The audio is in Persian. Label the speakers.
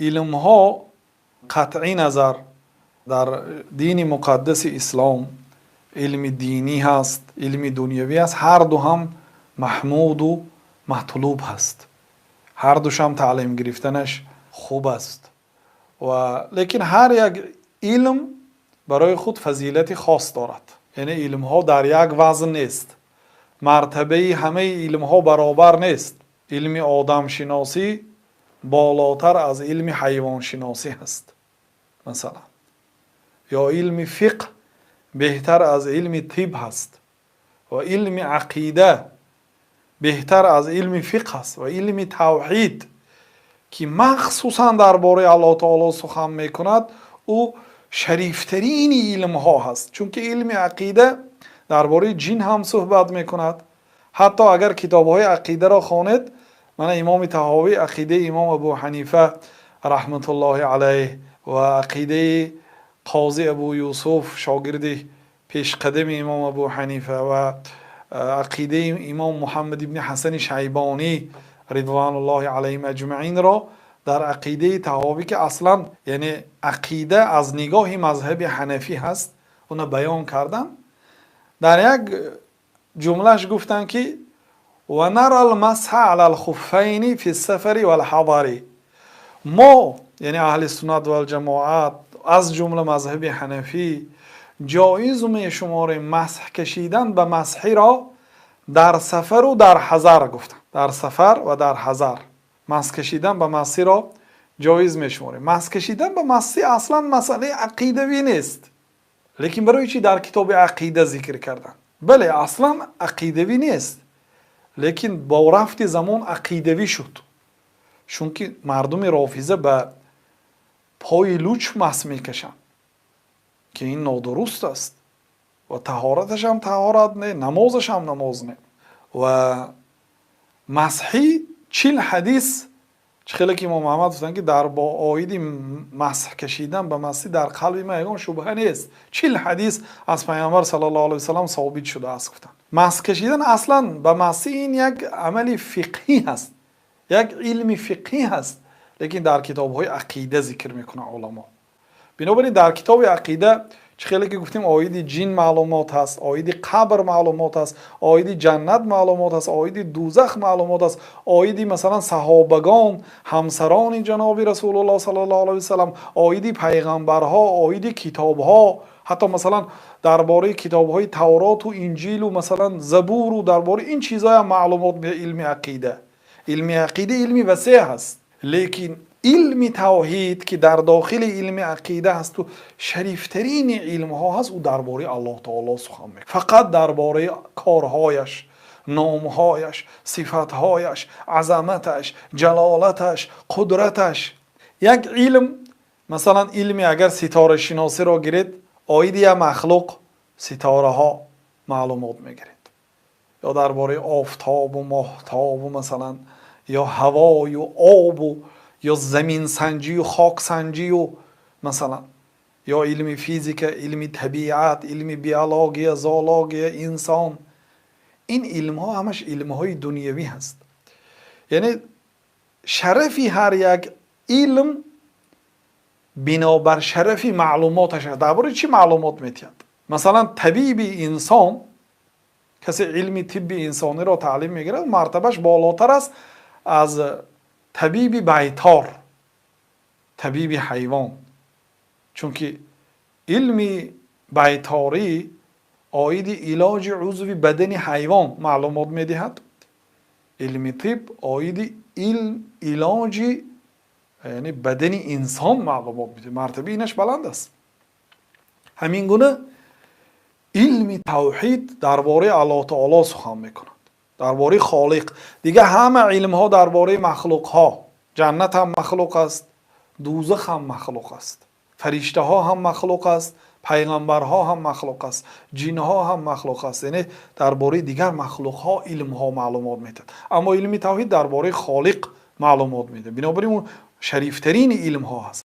Speaker 1: علم ها قطعی نظر در دین مقدس اسلام علم دینی هست، علم دنیوی هست، هر دو هم محمود و مطلوب هست، هر دوش هم تعلیم گرفتنش خوب است. و لیکن هر یک علم برای خود فضیلت خاص دارد. یعنی علم ها در یک وزن نیست، مرتبه همه علم ها برابر نیست. علم آدم شناسی بالاتر از علم حیوان شناسی هست مثلا، یا علم فقه بهتر از علم طب هست، و علم عقیده بهتر از علم فقه است، و علم توحید که مخصوصا درباره الله تعالی سخن میکند او شریفترین علم ها هست. چون که علم عقیده درباره جن هم صحبت میکند. حتی اگر کتاب های عقیده را خوانید، من امام طحاوی عقیده امام ابو حنیفه رحمت الله علیه و عقیده قاضی ابو یوسف شاگرد پیش قدم امام ابو حنیفه و عقیده امام محمد ابن حسن شیبانی رضوان الله علیهم اجمعین را در عقیده طحاوی که اصلا یعنی عقیده از نگاه مذهب حنفی هست اون بیان کردم. در یک جملهش گفتن که و نرى المسح على الخفین فی السفر والحضر. ما یعنی اهل سنت و الجماعت از جمله مذهب حنفی جایز می شماریم مسح کشیدن به مسحی را در سفر و در حضر. گفتن در سفر و در حضر مسح کشیدن به مسحی را جایز می شماریم. مسح کشیدن به مسحی اصلا مسئله عقیدوی نیست، لیکن برای چی در کتاب عقیده ذکر کردن؟ بله اصلا عقیدوی نیست، لیکن با رفت زمان عقیدوی شد. چون که مردم رافضه به پای لوچ مسح میکشن که این نادرست است و طهارتش هم طهارت نه، نمازش هم نماز نه. و مسحی 40 حدیث خیلی که امام محمد گفتن که در با آیدی مسح کشیدن به مسیح در قلب میگان شبهه نیست. 40 حدیث از پیامبر صلی الله علیه و سلم ثابت شده است. گفتن مسح کشیدن اصلا به مسیح این یک عمل فقهی هست، یک علم فقهی هست، لیکن در کتاب های عقیده ذکر میکنه علما. بنابراین در کتاب عقیده خیلی که گفتیم آیید جن معلومات هست، آیید قبر معلومات هست، آیید جنت معلومات هست، آیید دوزخ معلومات هست، آیید مثلا صحابگان همسران جناب رسول الله صلی الله علیه و سلم، آیید پیغمبرها، آیید کتابها، حتی مثلا درباره کتابهای تورات و انجیل و مثلا زبور و درباره این چیزها هم معلومات به علم عقیده. علم عقیده علمی وسیع هست، لیکن علم توحید که در داخل علم عقیده هست و شریفترین علم ها هست، او درباره الله تعالی سخن میگه. فقط درباره کارهایش، نامهایش، صفاتهایش، عظمتش، جلالتش، قدرتش. یک علم مثلا علمی اگر ستاره شناسی را گیرید، آیید یا مخلوق ستاره ها معلومات میگیرید، یا درباره آفتاب و ماهتاب و مثلا یا هوا و آب و یا زمین سنجی و خاک سنجی و مثلا یا علم فیزیک، علم طبیعت، علم بیولوژی، زولوژی انسان. این علم ها همش علم های دنیوی هست. یعنی شرفی هر یک علم بنابر شرفی معلوماتش. درباره چی معلومات میتید؟ مثلا طبیب انسان، کسی علم طب انسانی را تعلیم میگیره، مرتبهش بالاتر است از طبیب بیطار، طبیب حیوان. چون که علم بیطاری آید علاج عضو بدن حیوان معلومات میدهد، علم طب آید علاج یعنی بدن انسان معلومات میده، مرتبه اینش بلند است. همین گونه علم توحید درباره الله تعالی سخن میکند، درباره خالق. دیگه همه علم ها درباره مخلوق ها، جنت هم مخلوق است، دوزخ هم مخلوق است، فرشته ها هم مخلوق است، پیغمبرها هم مخلوق است، جن ها هم مخلوق است. یعنی درباره دیگر مخلوق ها علم ها معلومات میده، اما علم توحید درباره خالق معلومات میده. بنابراین اون شریفترین علم ها هست.